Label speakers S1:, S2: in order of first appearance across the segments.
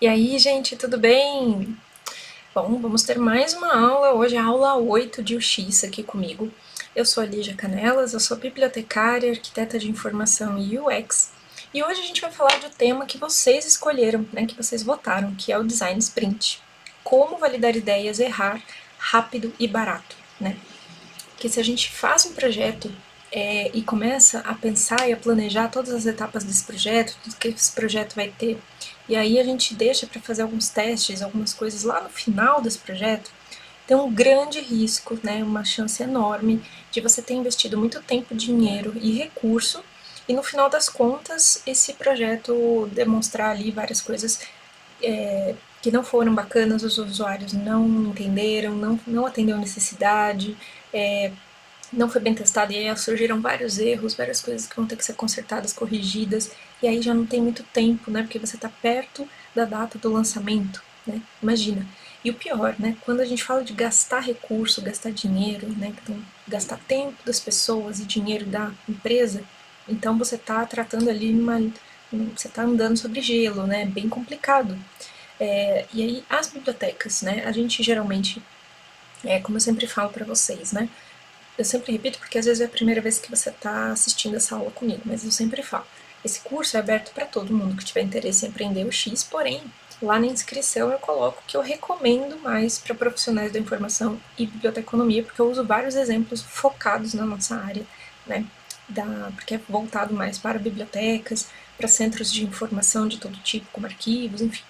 S1: E aí, gente, tudo bem? Bom, vamos ter mais uma aula. Hoje é a aula 8 de UX aqui comigo. Eu sou a Lígia Canelas, eu sou bibliotecária, arquiteta de informação e UX. E hoje a gente vai falar do tema que vocês escolheram, né, que vocês votaram, que é o Design Sprint. Como validar ideias, errar rápido e barato, né? Porque se a gente faz um projeto e começa a pensar e a planejar todas as etapas desse projeto, tudo que esse projeto vai ter, e aí a gente deixa para fazer alguns testes, algumas coisas lá no final desse projeto, tem um grande risco, né, uma chance enorme de você ter investido muito tempo, dinheiro e recurso e no final das contas esse projeto demonstrar ali várias coisas que não foram bacanas, os usuários não entenderam, não atendeu a necessidade, não foi bem testado e aí surgiram vários erros, várias coisas que vão ter que ser consertadas, corrigidas, e aí já não tem muito tempo, né? Porque você está perto da data do lançamento, né? Imagina. E o pior, né? Quando a gente fala de gastar recurso, gastar dinheiro, né? Então, gastar tempo das pessoas e dinheiro da empresa, então você está tratando ali você está andando sobre gelo, né? Bem complicado. E aí as bibliotecas, né? A gente geralmente, como eu sempre falo para vocês, né? Eu sempre repito porque às vezes é a primeira vez que você está assistindo essa aula comigo, mas eu sempre falo. Esse curso é aberto para todo mundo que tiver interesse em aprender o X, porém, lá na inscrição eu coloco que eu recomendo mais para profissionais da informação e biblioteconomia, porque eu uso vários exemplos focados na nossa área, né? Porque é voltado mais para bibliotecas, para centros de informação de todo tipo, como arquivos, enfim.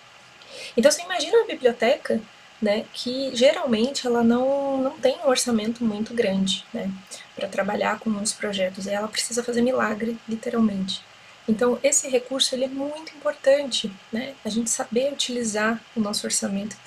S1: Então você imagina uma biblioteca, né, que geralmente ela não tem um orçamento muito grande, né, para trabalhar com os projetos. Ela precisa fazer milagre, literalmente. Então esse recurso ele é muito importante, né, a gente saber utilizar o nosso orçamento,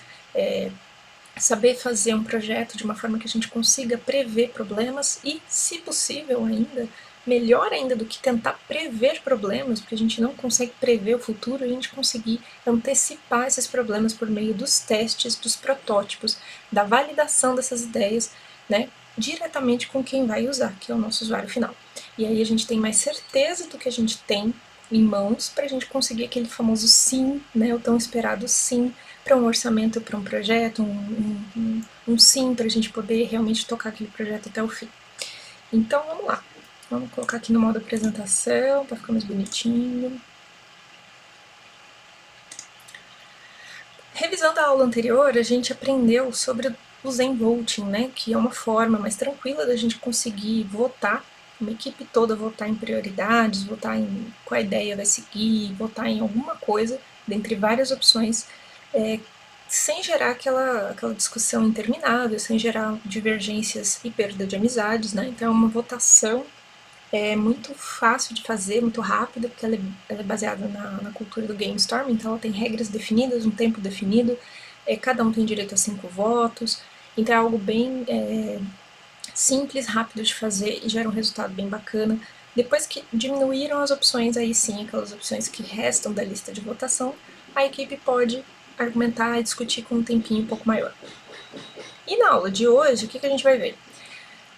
S1: saber fazer um projeto de uma forma que a gente consiga prever problemas e, se possível ainda, melhor ainda do que tentar prever problemas, porque a gente não consegue prever o futuro, a gente conseguir antecipar esses problemas por meio dos testes, dos protótipos, da validação dessas ideias, né, diretamente com quem vai usar, que é o nosso usuário final. E aí a gente tem mais certeza do que a gente tem em mãos para a gente conseguir aquele famoso sim, né, o tão esperado sim para um orçamento, para um projeto, um sim para a gente poder realmente tocar aquele projeto até o fim. Então vamos lá, vamos colocar aqui no modo apresentação para ficar mais bonitinho. Revisando a aula anterior, a gente aprendeu sobre o Zen Voting, né, que é uma forma mais tranquila da gente conseguir votar, uma equipe toda votar em prioridades, votar em qual ideia vai seguir, votar em alguma coisa, dentre várias opções, é, sem gerar aquela discussão interminável, sem gerar divergências e perda de amizades, né? Então é uma votação muito fácil de fazer, muito rápida, porque ela é baseada na cultura do Game Storm, então ela tem regras definidas, um tempo definido, cada um tem direito a 5 votos, então é algo bem simples, rápido de fazer e gera um resultado bem bacana. Depois que diminuíram as opções, aí sim, aquelas opções que restam da lista de votação, a equipe pode argumentar e discutir com um tempinho um pouco maior. E na aula de hoje, o que a gente vai ver?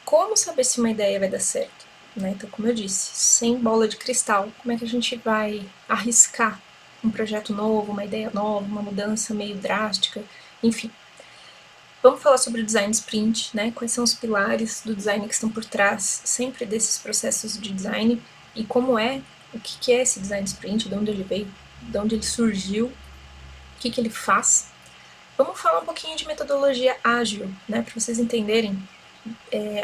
S1: Como saber se uma ideia vai dar certo? Né? Então, como eu disse, sem bola de cristal, como é que a gente vai arriscar um projeto novo, uma ideia nova, uma mudança meio drástica, enfim. Vamos falar sobre o design sprint, né? Quais são os pilares do design que estão por trás sempre desses processos de design e como o que é esse design sprint, de onde ele veio, de onde ele surgiu, o que ele faz. Vamos falar um pouquinho de metodologia ágil, né? Para vocês entenderem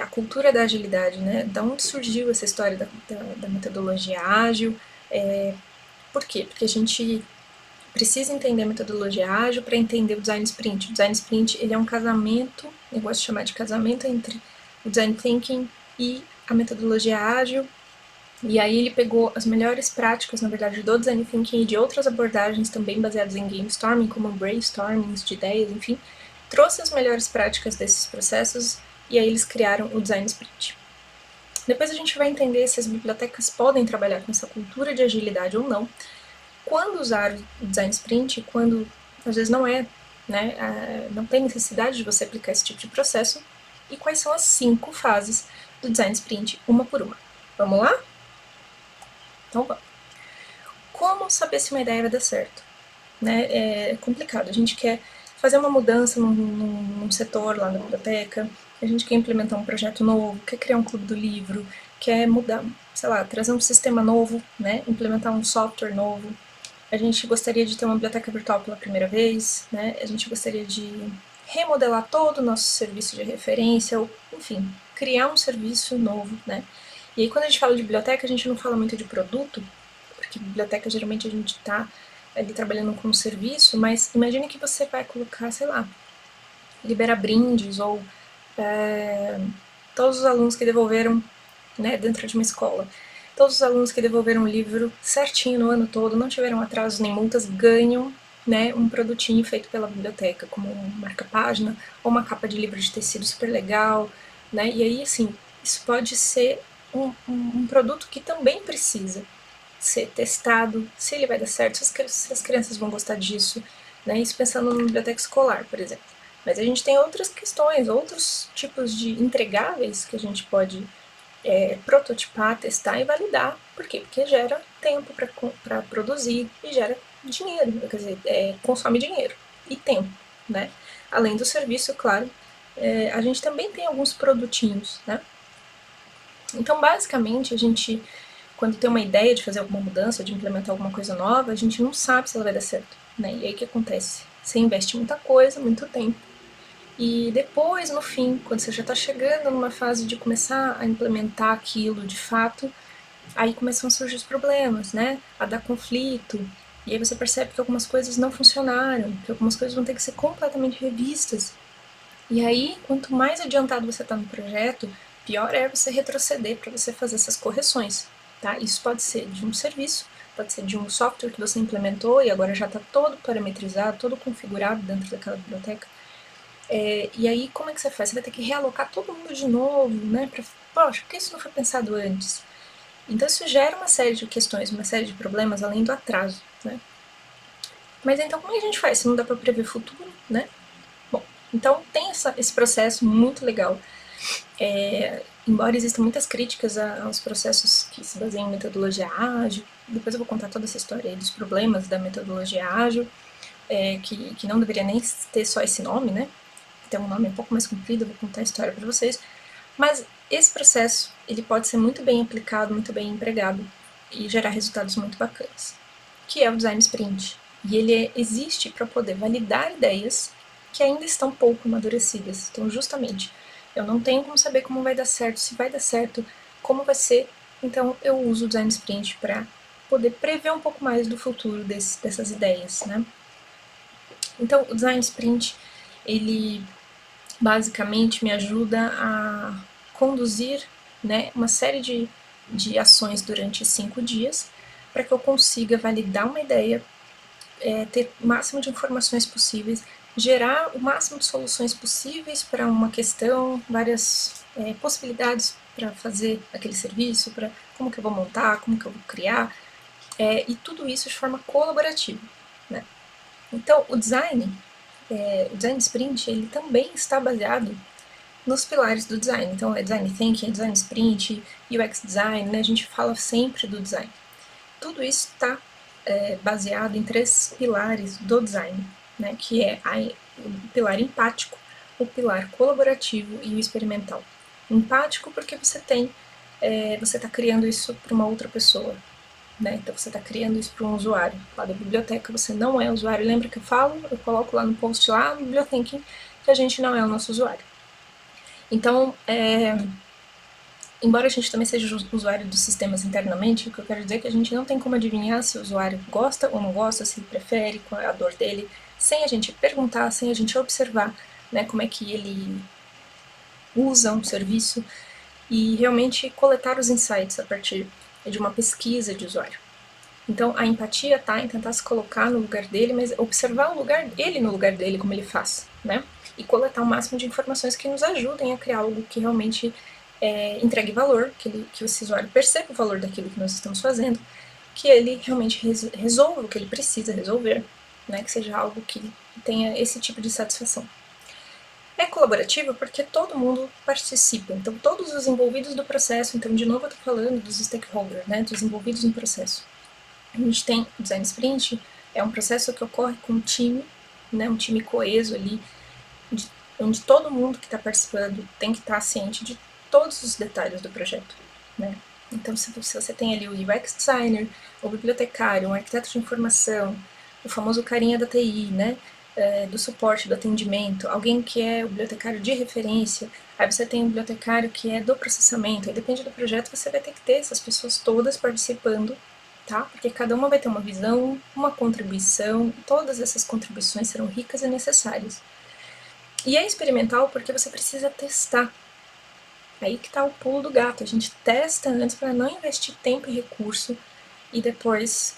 S1: a cultura da agilidade, né? Da onde surgiu essa história da metodologia ágil? Por quê? Porque a gente precisa entender a metodologia ágil para entender o design sprint. O design sprint ele é um casamento, eu gosto de chamar de casamento entre o design thinking e a metodologia ágil. E aí ele pegou as melhores práticas, na verdade, do design thinking e de outras abordagens também baseadas em game storming, como brainstormings de ideias, enfim, trouxe as melhores práticas desses processos e aí eles criaram o design sprint. Depois a gente vai entender se as bibliotecas podem trabalhar com essa cultura de agilidade ou não, quando usar o design sprint, quando às vezes não tem necessidade de você aplicar esse tipo de processo, e quais são as 5 fases do design sprint, uma por uma. Vamos lá? Então vamos. Como saber se uma ideia vai dar certo? né? É complicado. A gente quer fazer uma mudança num setor lá da biblioteca, a gente quer implementar um projeto novo, quer criar um clube do livro, quer mudar, sei lá, trazer um sistema novo, né? Implementar um software novo. A gente gostaria de ter uma biblioteca virtual pela primeira vez, né? A gente gostaria de remodelar todo o nosso serviço de referência, ou, enfim, criar um serviço novo, né? E aí, quando a gente fala de biblioteca, a gente não fala muito de produto, porque biblioteca geralmente a gente está ali trabalhando com um serviço, mas imagine que você vai colocar, sei lá, liberar brindes ou todos os alunos que devolveram, né, dentro de uma escola. Todos os alunos que devolveram o livro certinho no ano todo, não tiveram atrasos nem multas, ganham, né, um produtinho feito pela biblioteca, como um marca-página ou uma capa de livro de tecido super legal, né? E aí, assim, isso pode ser um produto que também precisa ser testado, se ele vai dar certo, se as crianças vão gostar disso, né? Isso pensando na biblioteca escolar, por exemplo. Mas a gente tem outras questões, outros tipos de entregáveis que a gente pode prototipar, testar e validar. Por quê? Porque gera tempo para produzir e gera dinheiro, quer dizer, consome dinheiro e tempo, né? Além do serviço, claro, a gente também tem alguns produtinhos, né? Então, basicamente, a gente, quando tem uma ideia de fazer alguma mudança, de implementar alguma coisa nova, a gente não sabe se ela vai dar certo, né? E aí o que acontece? Você investe muita coisa, muito tempo, e depois, no fim, quando você já está chegando numa fase de começar a implementar aquilo de fato, aí começam a surgir os problemas, né? A dar conflito. E aí você percebe que algumas coisas não funcionaram, que algumas coisas vão ter que ser completamente revistas. E aí, quanto mais adiantado você está no projeto, pior é você retroceder para você fazer essas correções, tá? Isso pode ser de um serviço, pode ser de um software que você implementou e agora já está todo parametrizado, todo configurado dentro daquela biblioteca. E aí, como é que você faz? Você vai ter que realocar todo mundo de novo, né? Poxa, por que isso não foi pensado antes? Então, isso gera uma série de questões, uma série de problemas, além do atraso, né? Mas então, como é que a gente faz se não dá para prever o futuro, né? Bom, então tem esse processo muito legal. Embora existam muitas críticas aos processos que se baseiam em metodologia ágil, depois eu vou contar toda essa história aí dos problemas da metodologia ágil, que não deveria nem ter só esse nome, né? Tem um nome um pouco mais comprido, eu vou contar a história para vocês. Mas esse processo ele pode ser muito bem aplicado, muito bem empregado e gerar resultados muito bacanas, que é o design sprint. E ele existe para poder validar ideias que ainda estão pouco amadurecidas. Então, justamente, eu não tenho como saber como vai dar certo, se vai dar certo, como vai ser. Então, eu uso o design sprint para poder prever um pouco mais do futuro dessas ideias, né? Então, o design sprint ele basicamente me ajuda a conduzir, né, uma série de ações durante 5 dias para que eu consiga validar uma ideia, ter o máximo de informações possíveis, gerar o máximo de soluções possíveis para uma questão, várias possibilidades para fazer aquele serviço, para como que eu vou montar, como que eu vou criar, e tudo isso de forma colaborativa, né? Então, o design sprint, ele também está baseado nos pilares do design. Então, é design thinking, é design sprint, UX design, né? A gente fala sempre do design. Tudo isso está baseado em 3 pilares do design, né? Que é o pilar empático, o pilar colaborativo e o experimental. Empático porque você está criando isso para uma outra pessoa, né? Então você está criando isso para um usuário. Lá da biblioteca você não é usuário. Lembra que eu falo? Eu coloco lá no post lá no Bibliothinking que a gente não é o nosso usuário. Então, embora a gente também seja usuário dos sistemas internamente, o que eu quero dizer é que a gente não tem como adivinhar se o usuário gosta ou não gosta, se ele prefere, qual é a dor dele, sem a gente perguntar, sem a gente observar, né, como é que ele usa um serviço e realmente coletar os insights a partir de uma pesquisa de usuário. Então, a empatia está em tentar se colocar no lugar dele, mas observar ele no lugar dele, como ele faz, né? E coletar o máximo de informações que nos ajudem a criar algo que realmente entregue valor, que esse usuário perceba o valor daquilo que nós estamos fazendo, que ele realmente resolva o que ele precisa resolver, né? Que seja algo que tenha esse tipo de satisfação. É colaborativo porque todo mundo participa, então todos os envolvidos do processo, então de novo eu estou falando dos stakeholders, né? Dos envolvidos no processo. A gente tem o design sprint É um processo que ocorre com um time, né, um time coeso ali, onde todo mundo que está participando tem que estar ciente de todos os detalhes do projeto, né? Então, se você tem ali o UX designer, o bibliotecário, um arquiteto de informação, o famoso carinha da TI, né? Do suporte, do atendimento, alguém que é o bibliotecário de referência, aí você tem o bibliotecário que é do processamento, aí depende do projeto, você vai ter que ter essas pessoas todas participando, tá? Porque cada uma vai ter uma visão, uma contribuição, todas essas contribuições serão ricas e necessárias. E é experimental porque você precisa testar. Aí que tá o pulo do gato. A gente testa antes para não investir tempo e recurso e depois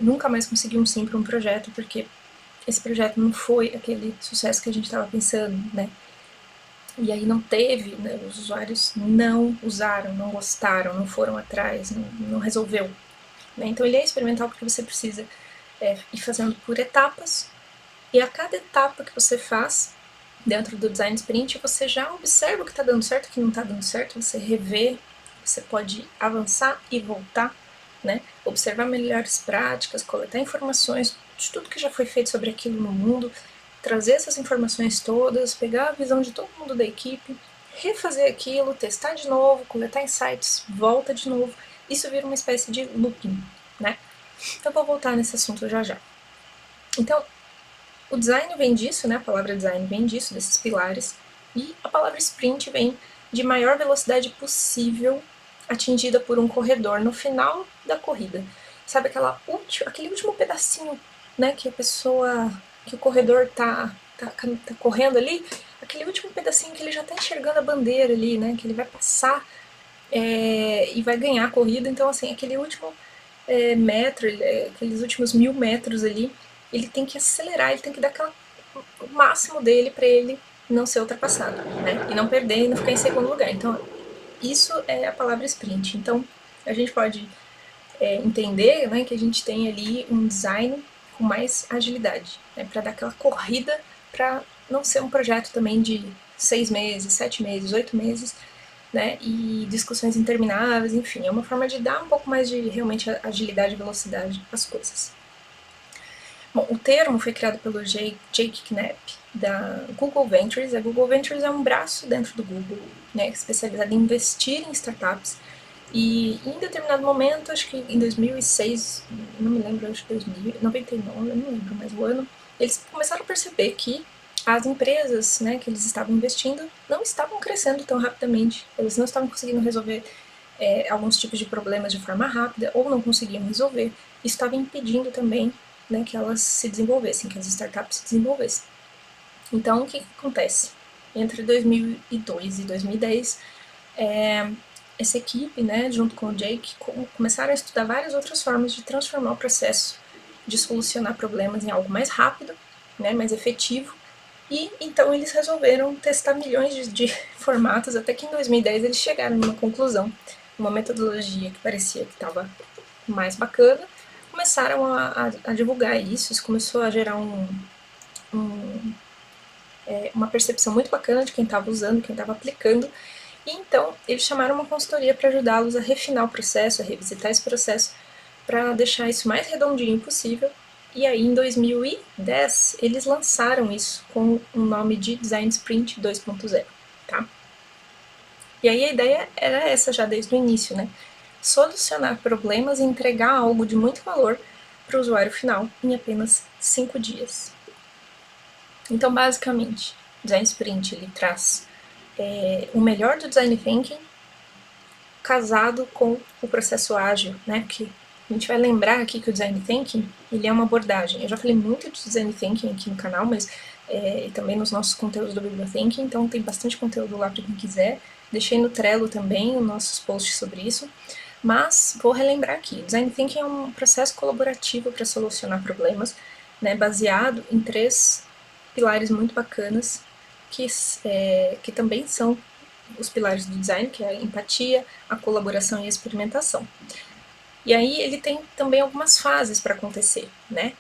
S1: nunca mais conseguir um sim para um projeto, porque esse projeto não foi aquele sucesso que a gente estava pensando, né? E aí não teve, né? Os usuários não usaram, não gostaram, não foram atrás, não resolveu. Né? Então ele é experimental porque você precisa ir fazendo por etapas, e a cada etapa que você faz dentro do design sprint, você já observa o que está dando certo e o que não está dando certo, você revê, você pode avançar e voltar, né? Observar melhores práticas, coletar informações de tudo que já foi feito sobre aquilo no mundo, trazer essas informações todas, pegar a visão de todo mundo da equipe, refazer aquilo, testar de novo, coletar insights, volta de novo. Isso vira uma espécie de looping, né? Eu vou voltar nesse assunto já já. Então, o design vem disso, né? A palavra design vem disso, desses pilares. E a palavra sprint vem de maior velocidade possível atingida por um corredor no final da corrida. Sabe aquele último pedacinho, né? Que a pessoa, que o corredor tá correndo ali, aquele último pedacinho que ele já tá enxergando a bandeira ali, né? Que ele vai passar e vai ganhar a corrida. Então, assim, aquele último metro, aqueles últimos 1000 metros ali, ele tem que acelerar, ele tem que dar o máximo dele para ele não ser ultrapassado, né? E não perder e não ficar em segundo lugar. Então, isso é a palavra sprint. Então, a gente pode entender, né, que a gente tem ali um design com mais agilidade, né, para dar aquela corrida, para não ser um projeto também de 6 meses, 7 meses, 8 meses, né, e discussões intermináveis, enfim, é uma forma de dar um pouco mais de realmente agilidade e velocidade às coisas. Bom, o termo foi criado pelo Jake Knapp, da Google Ventures. A Google Ventures é um braço dentro do Google, né, especializado em investir em startups. E em determinado momento, acho que em 2006, não me lembro, acho que 2099, eu não lembro mais o ano, eles começaram a perceber que as empresas, né, que eles estavam investindo não estavam crescendo tão rapidamente. Eles não estavam conseguindo resolver alguns tipos de problemas de forma rápida ou não conseguiam resolver. Isso estava impedindo também, né, que elas se desenvolvessem, que as startups se desenvolvessem. Então, o que acontece? Entre 2002 e 2010, essa equipe, né, junto com o Jake, começaram a estudar várias outras formas de transformar o processo de solucionar problemas em algo mais rápido, né, mais efetivo. E então eles resolveram testar milhões de formatos, até que em 2010 eles chegaram numa conclusão, uma metodologia que parecia que estava mais bacana. Começaram a divulgar isso começou a gerar uma percepção muito bacana de quem estava usando, quem estava aplicando. E então eles chamaram uma consultoria para ajudá-los a refinar o processo, a revisitar esse processo, para deixar isso mais redondinho possível. E aí em 2010 eles lançaram isso com o nome de Design Sprint 2.0, tá? E aí a ideia era essa já desde o início, né? Solucionar problemas e entregar algo de muito valor para o usuário final em apenas 5 dias. Então, basicamente, o Design Sprint ele traz o melhor do Design Thinking casado com o processo ágil, né? Porque a gente vai lembrar aqui que o Design Thinking ele é uma abordagem. Eu já falei muito de Design Thinking aqui no canal, mas também nos nossos conteúdos do Bibliothinking, então tem bastante conteúdo lá para quem quiser. Deixei no Trello também os nossos posts sobre isso. Mas vou relembrar aqui, Design Thinking é um processo colaborativo para solucionar problemas, né, baseado em 3 pilares muito bacanas, que também são os pilares do design, que é a empatia, a colaboração e a experimentação. E aí ele tem também algumas fases para acontecer, né?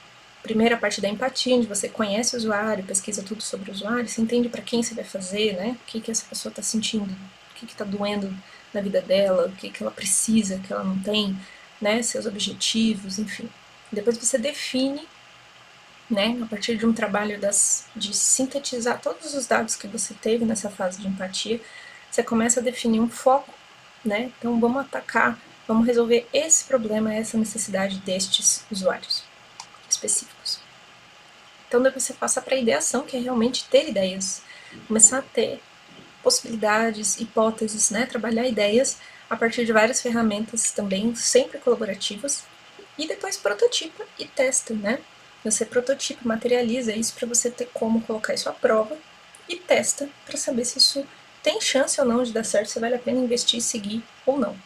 S1: Primeiro a parte da empatia, onde você conhece o usuário, pesquisa tudo sobre o usuário, você entende para quem você vai fazer, né? O que essa pessoa está sentindo, o que está doendo na vida dela, o que ela precisa, que ela não tem, né? Seus objetivos, enfim. Depois você define, né, a partir de um trabalho de sintetizar todos os dados que você teve nessa fase de empatia, você começa a definir um foco, né? Então vamos atacar, vamos resolver esse problema, essa necessidade destes usuários específicos. Então depois você passa para a ideação, que é realmente ter ideias, começar a ter possibilidades, hipóteses, né? Trabalhar ideias a partir de várias ferramentas também, sempre colaborativas, e depois prototipa e testa, né? Você prototipa, materializa isso para você ter como colocar isso à prova e testa para saber se isso tem chance ou não de dar certo, se vale a pena investir, seguir ou não.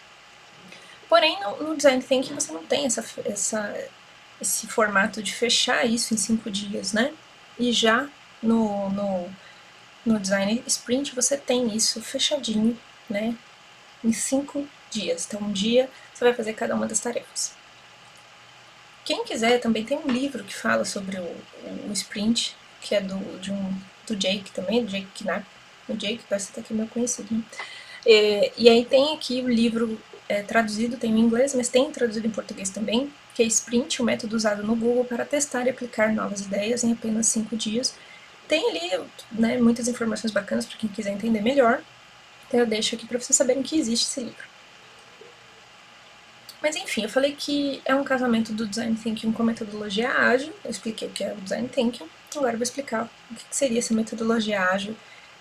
S1: Porém, no Design Thinking você não tem esse formato de fechar isso em 5 dias, né? E já no Design Sprint você tem isso fechadinho, né? Em 5 dias. Então, um dia você vai fazer cada uma das tarefas. Quem quiser, também tem um livro que fala sobre o sprint, que é do Jake também, do Jake Knapp. O Jake parece até que é meu conhecido, né? E aí tem aqui o livro traduzido, tem em inglês, mas tem traduzido em português também, que é Sprint, o método usado no Google para testar e aplicar novas ideias em apenas 5 dias. Tem ali, né, muitas informações bacanas para quem quiser entender melhor. Então eu deixo aqui para vocês saberem que existe esse livro. Mas enfim, eu falei que é um casamento do Design Thinking com metodologia ágil. Eu expliquei o que é o Design Thinking. Agora eu vou explicar o que seria essa metodologia ágil,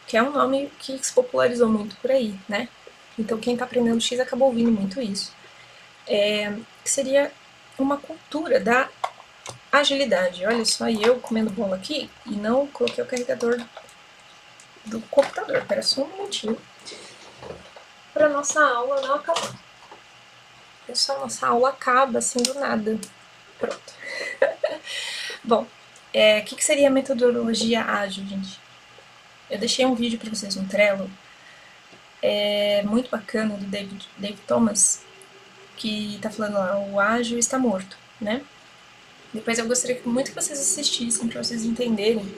S1: que é um nome que se popularizou muito por aí, né? Então quem está aprendendo X acabou ouvindo muito isso. Que seria uma cultura da agilidade. Olha só, eu comendo bolo aqui e não coloquei o carregador do computador. Espera só um minutinho para nossa aula não acabar. Pessoal, nossa aula acaba assim do nada. Pronto. Bom, o que seria a metodologia ágil, gente? Eu deixei um vídeo para vocês no Trello, muito bacana, do David Thomas, que tá falando lá, o ágil está morto, né? Depois eu gostaria muito que vocês assistissem para vocês entenderem,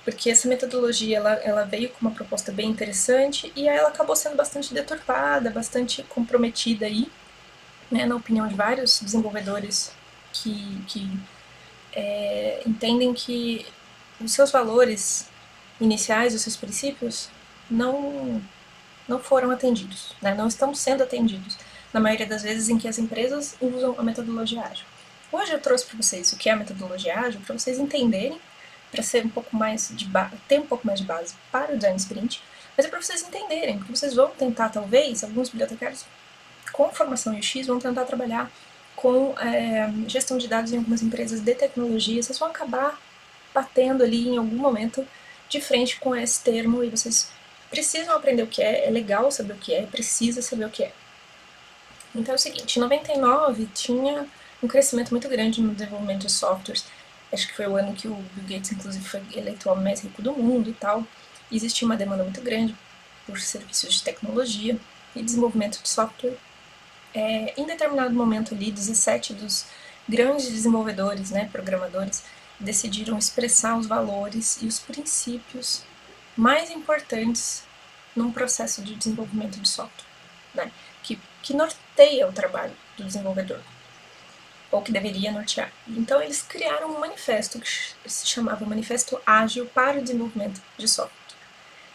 S1: porque essa metodologia ela veio com uma proposta bem interessante e ela acabou sendo bastante deturpada, bastante comprometida aí, né, na opinião de vários desenvolvedores que entendem que os seus valores iniciais, os seus princípios, não, não foram atendidos, né? Não estão sendo atendidos, na maioria das vezes em que as empresas usam a metodologia ágil. Hoje eu trouxe para vocês o que é a metodologia ágil, para vocês entenderem, para ser um pouco mais ter um pouco mais de base para o Design Sprint, mas é para vocês entenderem, porque vocês vão tentar, talvez, alguns bibliotecários com formação em UX vão tentar trabalhar com gestão de dados em algumas empresas de tecnologia, vocês vão acabar batendo ali em algum momento de frente com esse termo e vocês precisam aprender o que é legal saber o que é, precisa saber o que é. Então é o seguinte, em 99 tinha um crescimento muito grande no desenvolvimento de softwares, acho que foi o ano que o Bill Gates inclusive foi eleito o homem mais rico do mundo e tal, e existia uma demanda muito grande por serviços de tecnologia e desenvolvimento de software. Em determinado momento ali, 17 dos grandes desenvolvedores, né, programadores, decidiram expressar os valores e os princípios mais importantes num processo de desenvolvimento de software, né, que norteia o trabalho do desenvolvedor, ou que deveria nortear. Então eles criaram um manifesto que se chamava Manifesto Ágil para o Desenvolvimento de Software.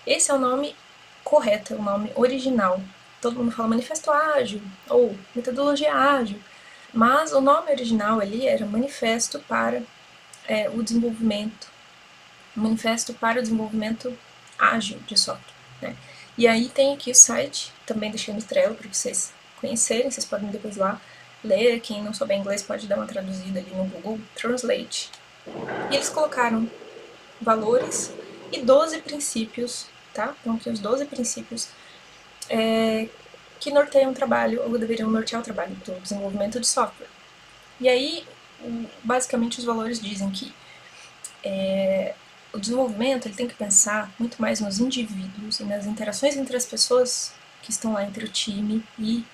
S1: Esse é o nome correto, é o nome original. Todo mundo fala Manifesto Ágil ou Metodologia Ágil, mas o nome original ali era Manifesto para o Desenvolvimento, Manifesto para o Desenvolvimento Ágil de Software, né? E aí tem aqui o site, também deixei no Trello para vocês conhecerem, vocês podem depois lá ler, quem não souber inglês pode dar uma traduzida ali no Google Translate. E eles colocaram valores e 12 princípios, tá? Então aqui os 12 princípios que norteiam o trabalho, ou deveriam nortear o trabalho do desenvolvimento de software. E aí, basicamente, os valores dizem que o desenvolvimento ele tem que pensar muito mais nos indivíduos e nas interações entre as pessoas que estão lá entre o time e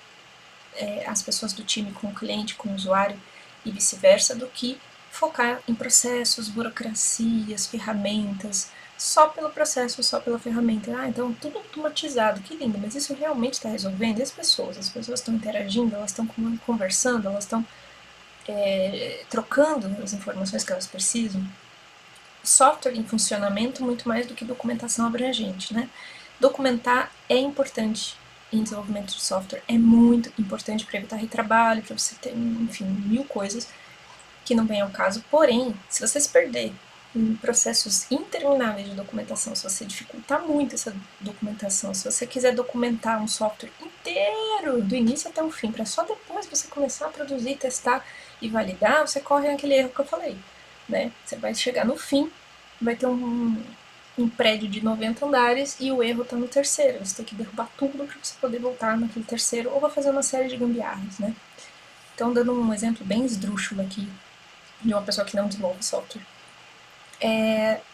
S1: as pessoas do time com o cliente, com o usuário e vice-versa, do que focar em processos, burocracias, ferramentas, só pelo processo, só pela ferramenta. Então tudo automatizado, que lindo, mas isso realmente está resolvendo? E as pessoas? As pessoas estão interagindo, elas estão conversando, elas estão trocando as informações que elas precisam. Software em funcionamento muito mais do que documentação abrangente, né? Documentar é importante em desenvolvimento de software, é muito importante para evitar retrabalho, para você ter, enfim, mil coisas que não vem ao caso. Porém, se você se perder em processos intermináveis de documentação, se você dificultar muito essa documentação, se você quiser documentar um software inteiro, do início até o fim, para só depois você começar a produzir, testar e validar, você corre naquele erro que eu falei, né? Você vai chegar no fim, vai ter um prédio de 90 andares e o erro está no terceiro. Você tem que derrubar tudo para você poder voltar naquele terceiro, ou vai fazer uma série de gambiarras, né? Então, dando um exemplo bem esdrúxulo aqui de uma pessoa que não desenvolve software.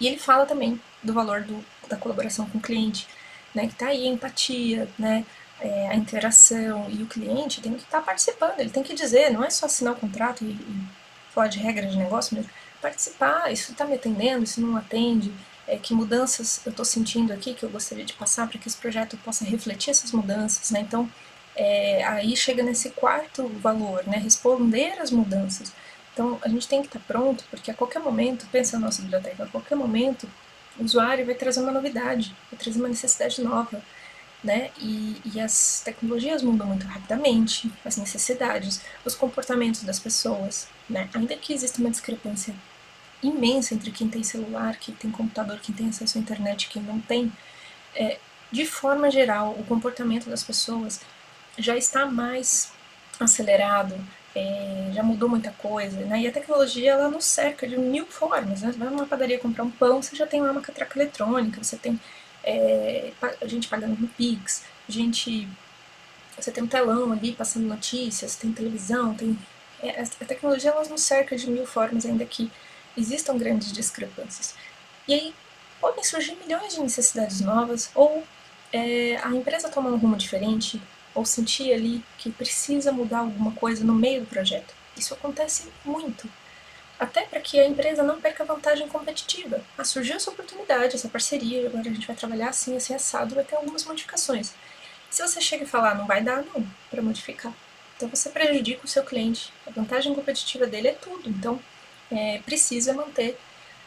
S1: E ele fala também do valor da colaboração com o cliente, né, que está aí a empatia, né, a interação, e o cliente tem que estar participando, ele tem que dizer, não é só assinar o contrato e falar de regra de negócio, mas participar, isso está me atendendo, isso não atende, que mudanças eu estou sentindo aqui que eu gostaria de passar para que esse projeto possa refletir essas mudanças, né? Então, aí chega nesse quarto valor, né? Responder às mudanças. Então, a gente tem que estar pronto, porque a qualquer momento, pensa na nossa biblioteca, a qualquer momento, o usuário vai trazer uma novidade, vai trazer uma necessidade nova, né? E as tecnologias mudam muito rapidamente, as necessidades, os comportamentos das pessoas, né? Ainda que exista uma discrepância imensa entre quem tem celular, quem tem computador, quem tem acesso à internet, quem não tem, de forma geral, o comportamento das pessoas já está mais acelerado, já mudou muita coisa, né? E a tecnologia, ela nos cerca de mil formas, né? Você vai numa padaria comprar um pão, você já tem lá uma catraca eletrônica, você tem gente pagando no Pix, você tem um telão ali passando notícias, tem televisão, tem... a tecnologia, ela nos cerca de mil formas, ainda que existam grandes discrepâncias. E aí podem surgir milhões de necessidades novas, ou a empresa tomar um rumo diferente, ou sentir ali que precisa mudar alguma coisa no meio do projeto. Isso acontece muito. Até para que a empresa não perca vantagem competitiva. Surgiu essa oportunidade, essa parceria, agora a gente vai trabalhar assim, assim, assado, vai ter algumas modificações. Se você chega e falar, não vai dar não, para modificar. Então você prejudica o seu cliente. A vantagem competitiva dele é tudo. Então precisa manter,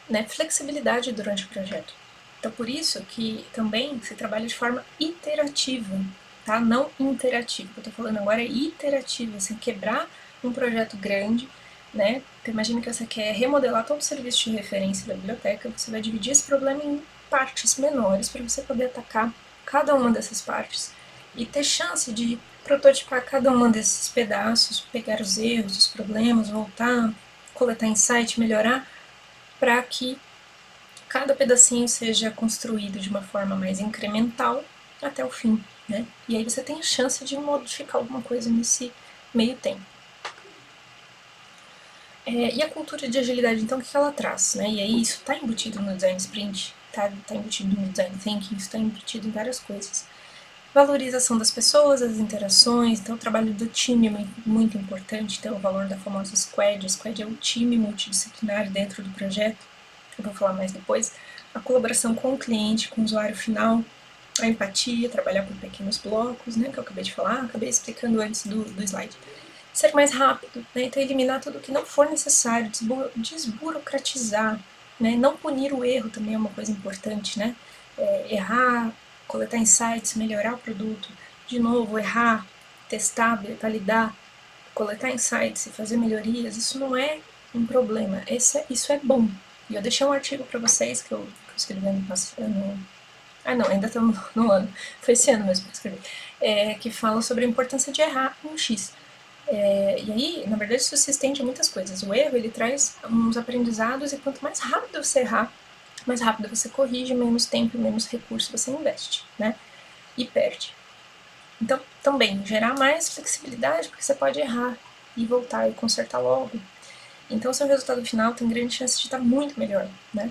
S1: né, flexibilidade durante o projeto. Então, por isso que também se trabalha de forma iterativa, tá? Não interativa. O que eu estou falando agora é iterativa, você quebrar um projeto grande, né? Então, imagina que você quer remodelar todo o serviço de referência da biblioteca, você vai dividir esse problema em partes menores para você poder atacar cada uma dessas partes e ter chance de prototipar cada uma desses pedaços, pegar os erros, os problemas, voltar, coletar insight, melhorar, para que cada pedacinho seja construído de uma forma mais incremental até o fim, né? E aí você tem a chance de modificar alguma coisa nesse meio tempo. E a cultura de agilidade, então, o que ela traz, né? E aí isso está embutido no design sprint, tá embutido no design thinking, isso está embutido em várias coisas. Valorização das pessoas, as interações, então o trabalho do time é muito importante, então o valor da famosa squad. Squad é o time multidisciplinar dentro do projeto, eu vou falar mais depois. A colaboração com o cliente, com o usuário final, a empatia, trabalhar por pequenos blocos, né, que eu acabei de falar, acabei explicando antes do slide. Ser mais rápido, né, então eliminar tudo que não for necessário, desburocratizar, né, não punir o erro também é uma coisa importante, né, errar, coletar insights, melhorar o produto, de novo, errar, testar, validar, coletar insights e fazer melhorias, isso não é um problema, isso é bom. E eu deixei um artigo para vocês que eu escrevi ano passado. Não, ainda estamos no ano. Foi esse ano mesmo que eu escrevi. Que fala sobre a importância de errar um X. E aí, na verdade, isso se estende a muitas coisas. O erro, ele traz uns aprendizados, e quanto mais rápido você errar, mais rápido você corrige, menos tempo e menos recurso você investe, né? E perde. Então, também, gerar mais flexibilidade, porque você pode errar e voltar e consertar logo. Então, seu resultado final tem grande chance de estar muito melhor, né?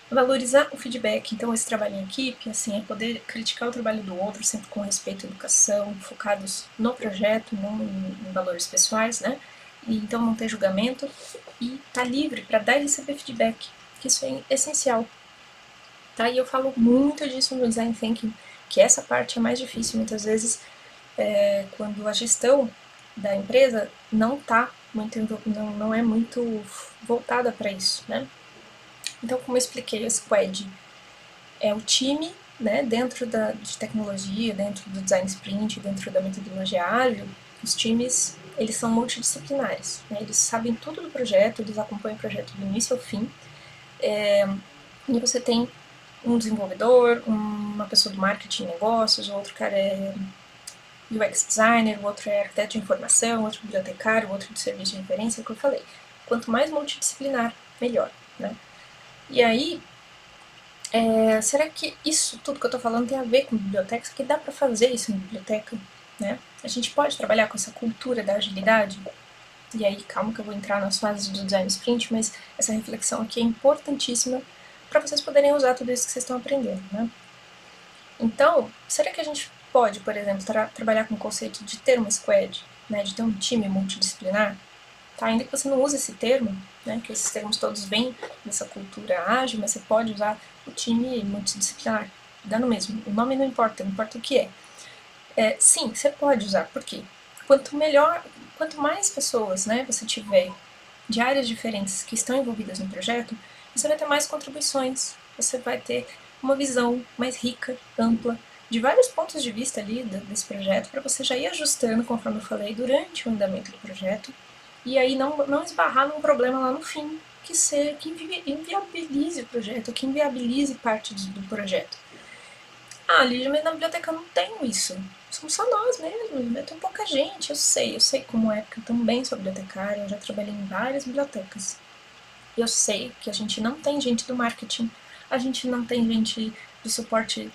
S1: Valorizar o feedback, então esse trabalho em equipe, assim, é poder criticar o trabalho do outro, sempre com respeito à educação, focados no projeto, não em valores pessoais, né? E então não ter julgamento e estar livre para dar e receber feedback, que isso é essencial, tá? E eu falo muito disso no Design Thinking, que essa parte é mais difícil muitas vezes quando a gestão da empresa não está não é muito voltada para isso, né? Então, como eu expliquei, o Squad é o time, né, dentro de tecnologia, dentro do design sprint, dentro da metodologia ágil. Os times, eles são multidisciplinares, né? Eles sabem tudo do projeto, eles acompanham o projeto do início ao fim. E você tem um desenvolvedor, uma pessoa do marketing e negócios, o outro cara é UX designer, o outro é arquiteto de informação, o outro bibliotecário, o outro de serviço de referência, é o que eu falei. Quanto mais multidisciplinar, melhor, né? E aí, será que isso tudo que eu tô falando tem a ver com bibliotecas? Que dá para fazer isso em biblioteca, né? A gente pode trabalhar com essa cultura da agilidade? E aí, calma que eu vou entrar nas fases do design sprint, mas essa reflexão aqui é importantíssima para vocês poderem usar tudo isso que vocês estão aprendendo, né? Então, será que a gente pode, por exemplo, trabalhar com o conceito de ter uma squad, né, de ter um time multidisciplinar? Tá? Ainda que você não use esse termo, né, que esses termos todos vêm dessa cultura ágil, mas você pode usar o time multidisciplinar. Dá no mesmo. O nome não importa o que é. Sim, você pode usar. Por quê? Quanto mais pessoas, né, você tiver de áreas diferentes que estão envolvidas no projeto, você vai ter mais contribuições, você vai ter uma visão mais rica, ampla, de vários pontos de vista ali desse projeto, para você já ir ajustando, conforme eu falei, durante o andamento do projeto, e aí não esbarrar num problema lá no fim, que inviabilize o projeto, que inviabilize parte do projeto. Ah, Lígia, mas na biblioteca eu não tenho isso. Somos só nós mesmo, tem pouca gente, eu sei como é, porque eu também sou bibliotecária, eu já trabalhei em várias bibliotecas. Eu sei que a gente não tem gente do marketing, a gente não tem gente do suporte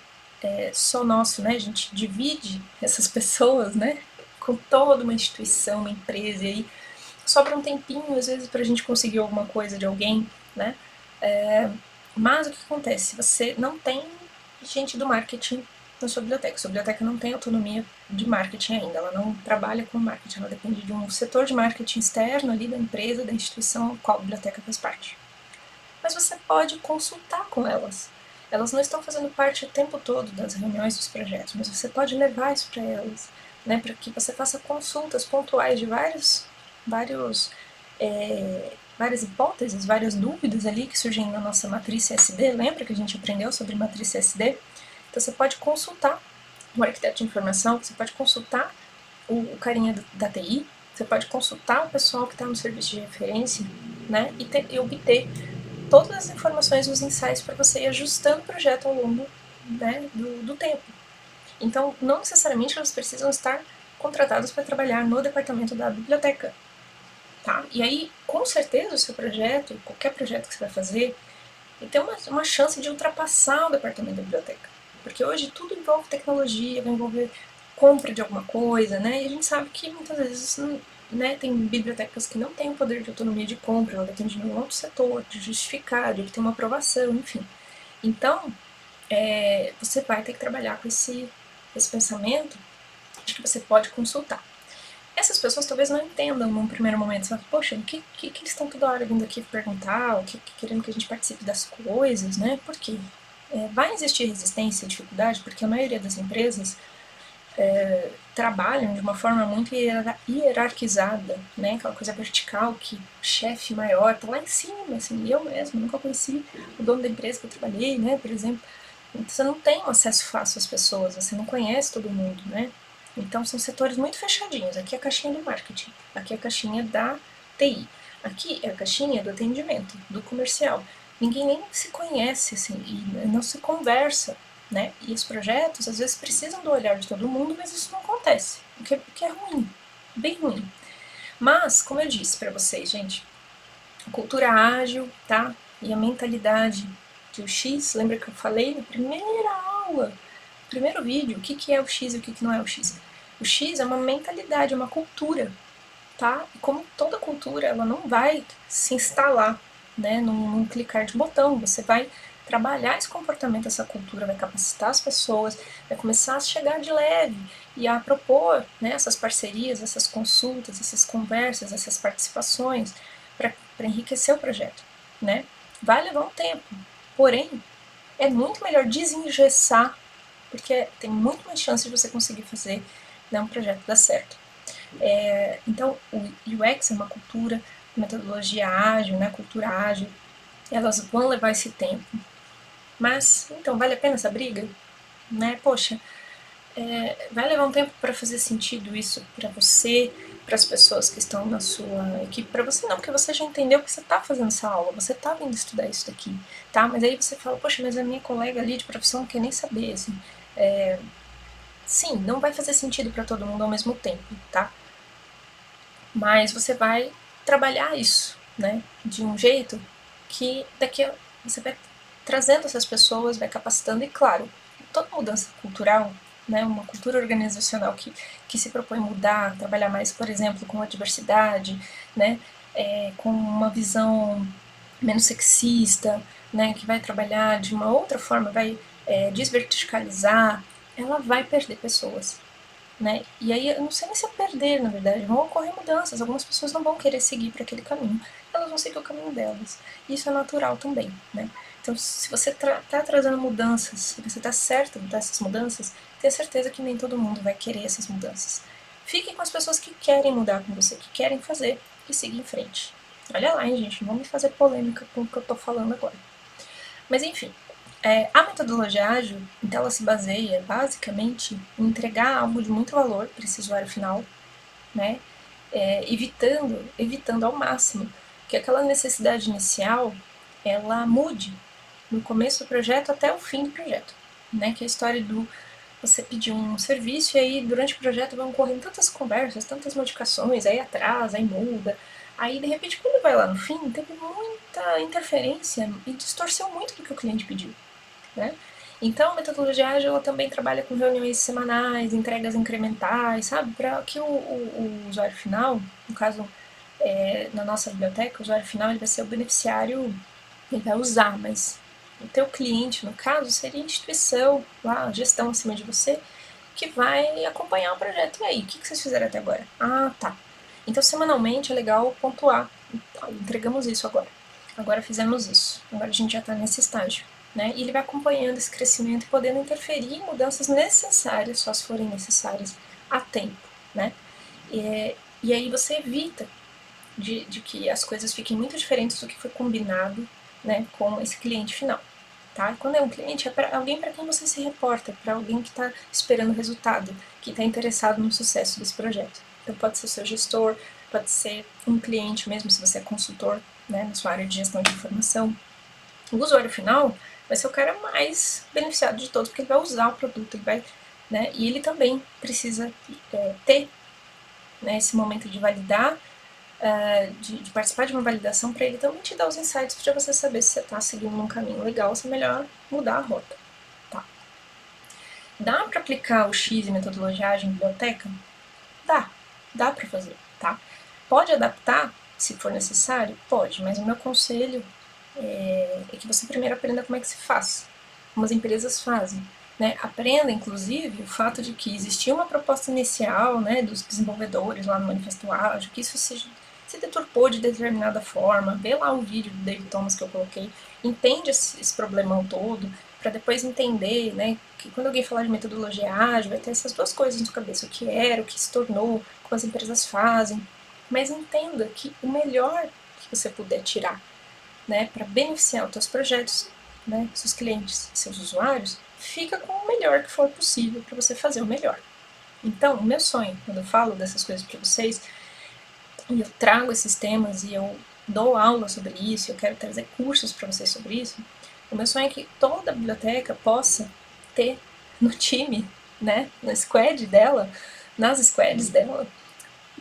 S1: só nosso, né? A gente divide essas pessoas, né? Com toda uma instituição, uma empresa, e aí sobra um tempinho, às vezes, para a gente conseguir alguma coisa de alguém, né? Mas o que acontece? Se você não tem gente do marketing na sua biblioteca não tem autonomia de marketing ainda, ela não trabalha com marketing, ela depende de um setor de marketing externo ali da empresa, da instituição a qual a biblioteca faz parte. Mas você pode consultar com elas. Elas não estão fazendo parte o tempo todo das reuniões dos projetos, mas você pode levar isso para elas, né, para que você faça consultas pontuais de vários várias hipóteses, várias dúvidas ali que surgem na nossa matriz CSD. Lembra que a gente aprendeu sobre matriz CSD? Então você pode consultar o arquiteto de informação, você pode consultar o carinha da TI, você pode consultar o pessoal que está no serviço de referência, né, e obter todas as informações e os insights para você ir ajustando o projeto ao longo, né, do tempo. Então, não necessariamente elas precisam estar contratadas para trabalhar no departamento da biblioteca. Tá? E aí, com certeza, o seu projeto, qualquer projeto que você vai fazer, ele tem uma chance de ultrapassar o departamento da biblioteca. Porque hoje tudo envolve tecnologia, vai envolver compra de alguma coisa, né? E a gente sabe que muitas vezes, né, tem bibliotecas que não têm o poder de autonomia de compra, ela depende de um outro setor, de justificar, de obter uma aprovação, enfim. Então, você vai ter que trabalhar com esse pensamento de que você pode consultar. Essas pessoas talvez não entendam num primeiro momento, sabe? Poxa, o que eles estão toda hora vindo aqui perguntar, querendo que a gente participe das coisas, né? Por quê? Vai existir resistência e dificuldade porque a maioria das empresas trabalham de uma forma muito hierarquizada, né? Aquela coisa vertical que o chefe maior tá lá em cima, assim, eu mesmo nunca conheci o dono da empresa que eu trabalhei, né, por exemplo. Então, você não tem um acesso fácil às pessoas, você não conhece todo mundo, né? Então são setores muito fechadinhos. Aqui é a caixinha do marketing, aqui é a caixinha da TI, aqui é a caixinha do atendimento, do comercial. Ninguém nem se conhece, assim, e não se conversa, né? E os projetos às vezes precisam do olhar de todo mundo, mas isso não acontece, o que é ruim, bem ruim. Mas, como eu disse para vocês, gente, a cultura ágil, tá? E a mentalidade de o X, lembra que eu falei na primeira aula, no primeiro vídeo, o que é o X e o que não é o X? O X é uma mentalidade, é uma cultura, tá? E como toda cultura, ela não vai se instalar, né, num clicar de botão. Você vai trabalhar esse comportamento, essa cultura, vai capacitar as pessoas, vai começar a chegar de leve e a propor, né, essas parcerias, essas consultas, essas conversas, essas participações para enriquecer o projeto, né? Vai levar um tempo, porém é muito melhor desengessar, porque tem muito mais chance de você conseguir fazer, né, um projeto dar certo. Então, o UX é uma cultura, metodologia ágil, né, cultura ágil, elas vão levar esse tempo. Mas, então, vale a pena essa briga? Né? Poxa, vai levar um tempo para fazer sentido isso para você, para as pessoas que estão na sua equipe, para você não, porque você já entendeu que você está fazendo essa aula, você está vindo estudar isso daqui, tá? Mas aí você fala, poxa, mas a minha colega ali de profissão não quer nem saber, assim. Sim, não vai fazer sentido para todo mundo ao mesmo tempo, tá? Mas você vai trabalhar isso, né? De um jeito que daqui a, você vai trazendo essas pessoas, vai capacitando, e claro, toda mudança cultural, né, uma cultura organizacional que se propõe mudar, trabalhar mais, por exemplo, com a diversidade, né, com uma visão menos sexista, né, que vai trabalhar de uma outra forma, vai desverticalizar, ela vai perder pessoas. Né? E aí eu não sei nem se é perder, na verdade, vão ocorrer mudanças, algumas pessoas não vão querer seguir para aquele caminho, elas vão seguir o caminho delas. Isso é natural também, né? Então, se você está trazendo mudanças, se você está certo dessas mudanças, tenha certeza que nem todo mundo vai querer essas mudanças. Fique com as pessoas que querem mudar com você, que querem fazer, e siga em frente. Olha lá, hein, gente, não vão me fazer polêmica com o que eu estou falando agora. Mas enfim, a metodologia ágil, então, ela se baseia basicamente em entregar algo de muito valor para esse usuário final, né? Evitando ao máximo que aquela necessidade inicial ela mude no começo do projeto até o fim do projeto, né? Que é a história do você pedir um serviço e aí durante o projeto vão ocorrendo tantas conversas, tantas modificações, aí atrasa, aí muda. Aí, de repente, quando vai lá no fim, teve muita interferência e distorceu muito do que o cliente pediu. Né? Então, a metodologia ágil ela também trabalha com reuniões semanais, entregas incrementais, sabe? Para que o usuário final, no caso, na nossa biblioteca, o usuário final ele vai ser o beneficiário, ele vai usar, mas o teu cliente, no caso, seria a instituição, lá, a gestão acima de você, que vai acompanhar o projeto. E aí, o que vocês fizeram até agora? Ah, tá. Então, semanalmente é legal pontuar. Entregamos isso agora. Agora fizemos isso. Agora a gente já está nesse estágio. Né? E ele vai acompanhando esse crescimento e podendo interferir em mudanças necessárias, só se forem necessárias, a tempo. Né? E aí você evita de que as coisas fiquem muito diferentes do que foi combinado, né, com esse cliente final. Tá? Quando é um cliente, é para alguém para quem você se reporta, para alguém que está esperando resultado, que está interessado no sucesso desse projeto. Então pode ser seu gestor, pode ser um cliente mesmo, se você é consultor, né, na sua área de gestão de informação. O usuário final vai ser o cara mais beneficiado de todos, porque ele vai usar o produto, ele vai, né, e ele também precisa ter, né, esse momento de validar, de participar de uma validação, para ele também te dar os insights para você saber se você está seguindo um caminho legal ou se é melhor mudar a rota. Tá? Dá para aplicar o X e metodologia ágil em biblioteca? Dá para fazer. Tá? Pode adaptar se for necessário? Pode, mas o meu conselho é que você primeiro aprenda como é que se faz. Como as empresas fazem. Né? Aprenda, inclusive, o fato de que existia uma proposta inicial, né, dos desenvolvedores lá no Manifesto Ágil, que isso se deturpou de determinada forma. Vê lá o vídeo do David Thomas que eu coloquei, entende esse problemão todo, para depois entender, né, que quando alguém falar de metodologia ágil, vai ter essas duas coisas na sua cabeça, o que era, o que se tornou, como as empresas fazem. Mas entenda que o melhor que você puder tirar, né, para beneficiar os seus projetos, né, seus clientes, seus usuários, fica com o melhor que for possível para você fazer o melhor. Então, o meu sonho, quando eu falo dessas coisas para vocês, e eu trago esses temas e eu dou aula sobre isso, eu quero trazer cursos para vocês sobre isso, o meu sonho é que toda a biblioteca possa ter no time, né, na squad dela, nas squads dela,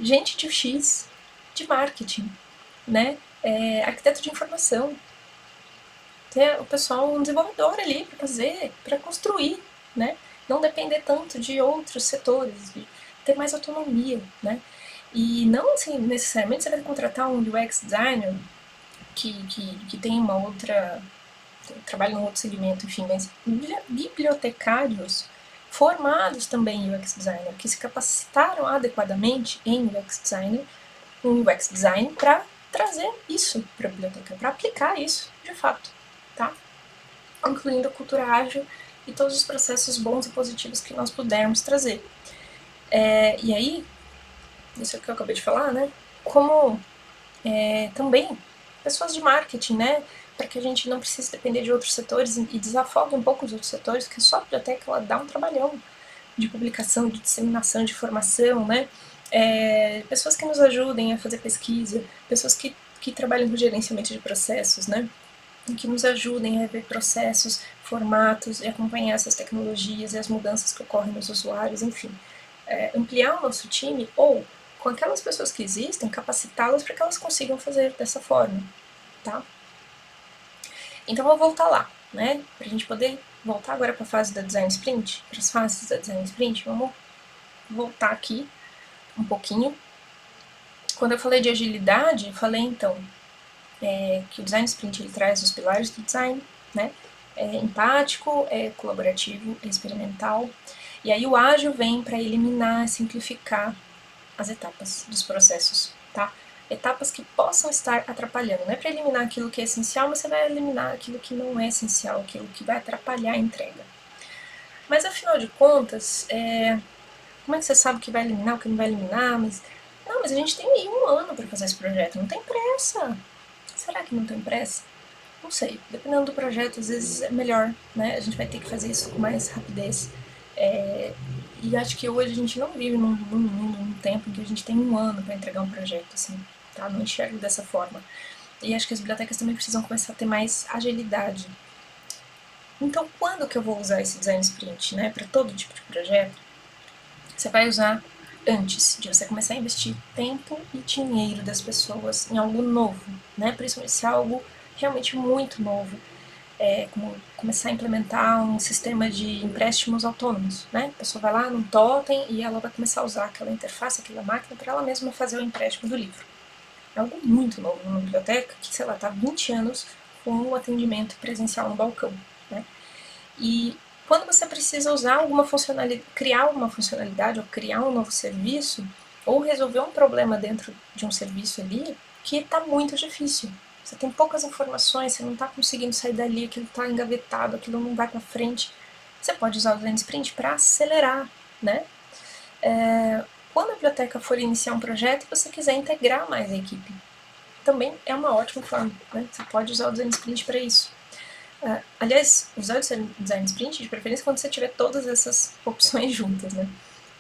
S1: gente de X, de marketing, né, arquiteto de informação, ter o pessoal, um desenvolvedor ali para fazer, para construir, né? Não depender tanto de outros setores, de ter mais autonomia, né? E não assim, necessariamente você vai contratar um UX designer que tem uma outra, trabalha em outro segmento, enfim, mas bibliotecários formados também em UX designer, que se capacitaram adequadamente em UX design para trazer isso para a biblioteca, para aplicar isso de fato, tá? Incluindo a cultura ágil e todos os processos bons e positivos que nós pudermos trazer. E aí, isso que eu acabei de falar, né? Como também pessoas de marketing, né? Para que a gente não precise depender de outros setores e desafogue um pouco os outros setores, que só a biblioteca ela dá um trabalhão de publicação, de disseminação de informação, né? Pessoas que nos ajudem a fazer pesquisa, pessoas que trabalham com gerenciamento de processos, né? Que nos ajudem a rever processos, formatos e acompanhar essas tecnologias e as mudanças que ocorrem nos usuários, enfim. Ampliar o nosso time ou, com aquelas pessoas que existem, capacitá-las para que elas consigam fazer dessa forma, tá? Então, vou voltar lá, né? Para a gente poder voltar agora para a fase da Design Sprint, para as fases da Design Sprint, vamos voltar aqui um pouquinho. Quando eu falei de agilidade, eu falei então que o Design Sprint ele traz os pilares do design, né? É empático, é colaborativo, é experimental. E aí o ágil vem para eliminar, simplificar as etapas dos processos, tá? Etapas que possam estar atrapalhando. Não é para eliminar aquilo que é essencial, mas você vai eliminar aquilo que não é essencial, aquilo que vai atrapalhar a entrega. Mas afinal de contas, como é que você sabe o que vai eliminar, o que não vai eliminar? Mas a gente tem aí um ano para fazer esse projeto, não tem pressa. Será que não tem pressa? Não sei, dependendo do projeto, às vezes é melhor, né? A gente vai ter que fazer isso com mais rapidez. E acho que hoje a gente não vive num mundo, num tempo em que a gente tem um ano para entregar um projeto, assim, tá? Não enxergo dessa forma. E acho que as bibliotecas também precisam começar a ter mais agilidade. Então, quando que eu vou usar esse design sprint, né? Para todo tipo de projeto, você vai usar antes de você começar a investir tempo e dinheiro das pessoas em algo novo, né? Principalmente se é algo realmente muito novo, como começar a implementar um sistema de empréstimos autônomos, né? A pessoa vai lá num totem e ela vai começar a usar aquela interface, aquela máquina, para ela mesma fazer o empréstimo do livro. É algo muito novo numa biblioteca que, sei lá, está há 20 anos com o atendimento presencial no balcão, né? E quando você precisa usar alguma funcionalidade, criar alguma funcionalidade ou criar um novo serviço, ou resolver um problema dentro de um serviço ali, que está muito difícil. Você tem poucas informações, você não está conseguindo sair dali, aquilo está engavetado, aquilo não vai para frente. Você pode usar o Design Sprint para acelerar, né? Quando a biblioteca for iniciar um projeto e você quiser integrar mais a equipe, também é uma ótima forma, né? Você pode usar o Design Sprint para isso. Aliás, usar o Design Sprint, de preferência, quando você tiver todas essas opções juntas, né?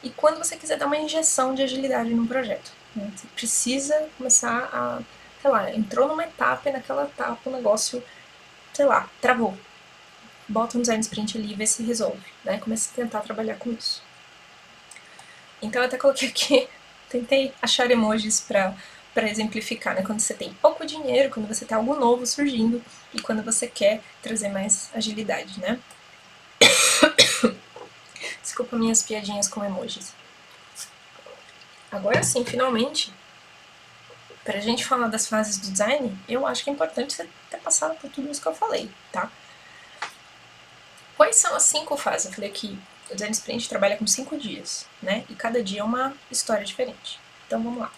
S1: E quando você quiser dar uma injeção de agilidade num projeto. Né? Você precisa começar a, sei lá, entrou numa etapa e naquela etapa o negócio, sei lá, travou. Bota um Design Sprint ali e vê se resolve. Né? Comece a tentar trabalhar com isso. Então eu até coloquei aqui, tentei achar emojis para exemplificar, né? Quando você tem pouco dinheiro, quando você tem algo novo surgindo e quando você quer trazer mais agilidade, né? Desculpa minhas piadinhas com emojis. Agora sim, finalmente, pra gente falar das fases do design, eu acho que é importante você ter passado por tudo isso que eu falei, tá? Quais são as 5 fases? Eu falei que o Design Sprint trabalha com 5 dias, né? E cada dia é uma história diferente. Então vamos lá.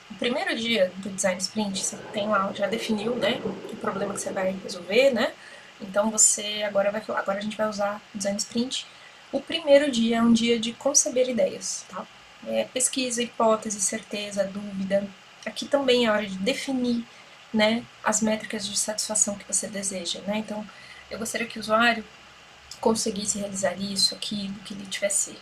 S1: O primeiro dia do Design Sprint, você tem lá, já definiu, né, o problema que você vai resolver, né? Então você agora vai falar, agora a gente vai usar o Design Sprint. O primeiro dia é um dia de conceber ideias, tá? Pesquisa, hipótese, certeza, dúvida. Aqui também é hora de definir, né, as métricas de satisfação que você deseja, né? Então, eu gostaria que o usuário conseguisse realizar isso, aquilo, que ele tivesse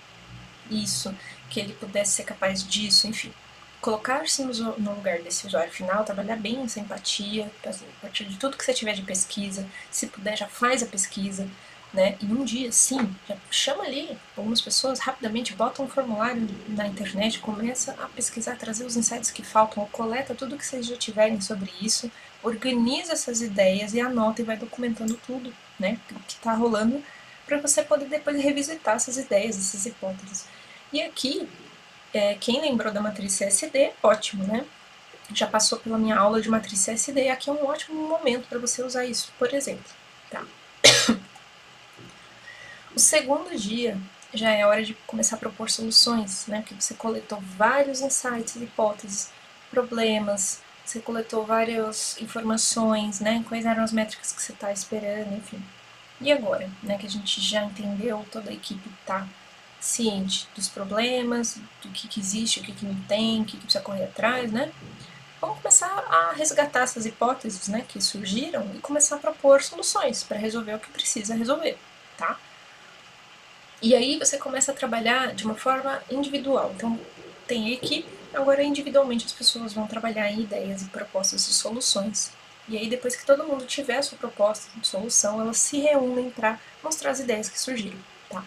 S1: isso, que ele pudesse ser capaz disso, enfim. Colocar-se no lugar desse usuário final, trabalhar bem essa empatia, a partir de tudo que você tiver de pesquisa, se puder já faz a pesquisa, né? E um dia, sim, já chama ali algumas pessoas, rapidamente bota um formulário na internet, começa a pesquisar, trazer os insights que faltam, coleta tudo que vocês já tiverem sobre isso, organiza essas ideias e anota e vai documentando tudo, né? Que está rolando para você poder depois revisitar essas ideias, essas hipóteses. E aqui, quem lembrou da matriz CSD, ótimo, né? Já passou pela minha aula de matriz CSD, aqui é um ótimo momento para você usar isso, por exemplo. Tá? O segundo dia já é hora de começar a propor soluções, né? Porque você coletou vários insights, hipóteses, problemas, você coletou várias informações, né? Quais eram as métricas que você está esperando, enfim. E agora, né? Que a gente já entendeu, toda a equipe está ciente dos problemas, do que existe, o que não tem, o que precisa correr atrás, né? Vamos começar a resgatar essas hipóteses, né, que surgiram e começar a propor soluções para resolver o que precisa resolver, tá? E aí você começa a trabalhar de uma forma individual. Então, tem a equipe, agora individualmente as pessoas vão trabalhar em ideias e propostas de soluções. E aí, depois que todo mundo tiver a sua proposta de solução, elas se reúnem para mostrar as ideias que surgiram, tá?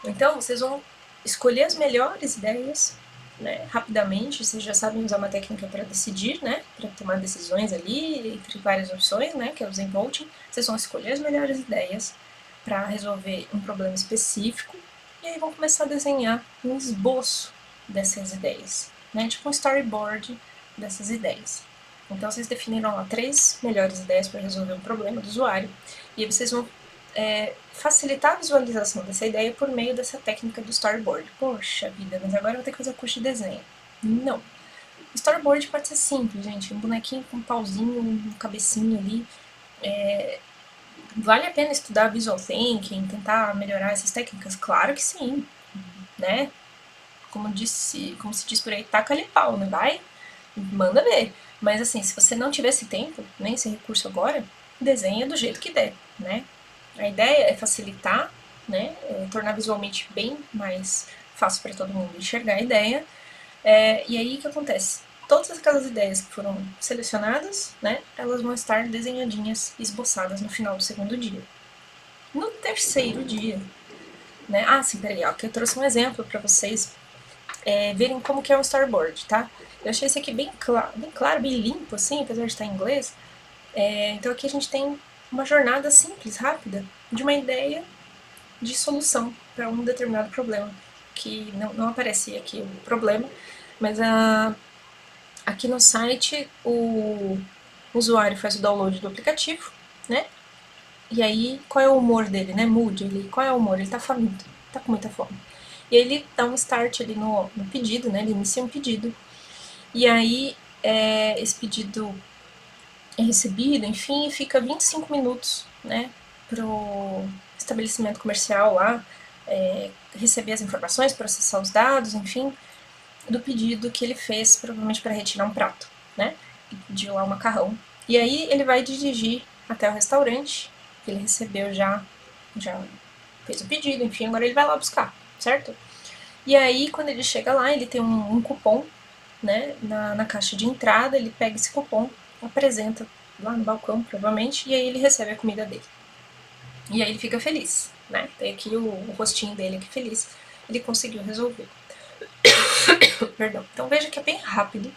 S1: Então, vocês vão escolher as melhores ideias, né, rapidamente. Vocês já sabem usar uma técnica para decidir, né, para tomar decisões ali entre várias opções, né, que é o Zen Voting. Vocês vão escolher as melhores ideias para resolver um problema específico e aí vão começar a desenhar um esboço dessas ideias, né, tipo um storyboard dessas ideias. Então, vocês definiram lá 3 melhores ideias para resolver um problema do usuário e aí vocês vão facilitar a visualização dessa ideia por meio dessa técnica do storyboard. Poxa vida, mas agora eu vou ter que fazer o curso de desenho. Não. O storyboard pode ser simples, gente. Um bonequinho com um pauzinho, um cabecinho ali. Vale a pena estudar visual thinking, tentar melhorar essas técnicas? Claro que sim, né? Como se diz por aí, taca-lhe pau, né? Vai, manda ver. Mas assim, se você não tiver esse tempo, nem esse recurso agora, desenha do jeito que der, né? A ideia é facilitar, né, tornar visualmente bem mais fácil para todo mundo enxergar a ideia. E aí o que acontece? Todas aquelas ideias que foram selecionadas, né, elas vão estar desenhadinhas, esboçadas no final do segundo dia. No terceiro dia, né? Ah, sim, peraí, ó, que eu trouxe um exemplo para vocês verem como que é um storyboard, tá? Eu achei esse aqui bem claro, bem limpo, assim, apesar de estar em inglês. Então aqui a gente tem uma jornada simples, rápida, de uma ideia de solução para um determinado problema, que não aparecia aqui o problema, mas aqui no site o usuário faz o download do aplicativo, né? E aí, qual é o humor dele, né? Mood, qual é o humor? Ele tá faminto, tá com muita fome. E aí ele dá um start ali no pedido, né? Ele inicia um pedido. E aí, esse pedido é recebido, enfim, e fica 25 minutos, né? Pro estabelecimento comercial lá receber as informações, processar os dados, enfim, do pedido que ele fez, provavelmente para retirar um prato, né? E pediu lá um macarrão. E aí ele vai dirigir até o restaurante, que ele recebeu já fez o pedido, enfim, agora ele vai lá buscar, certo? E aí, quando ele chega lá, ele tem um cupom, né, na caixa de entrada, ele pega esse cupom, apresenta lá no balcão, provavelmente, e aí ele recebe a comida dele. E aí ele fica feliz, né? Tem aqui o rostinho dele aqui feliz. Ele conseguiu resolver. Perdão. Então veja que é bem rápido.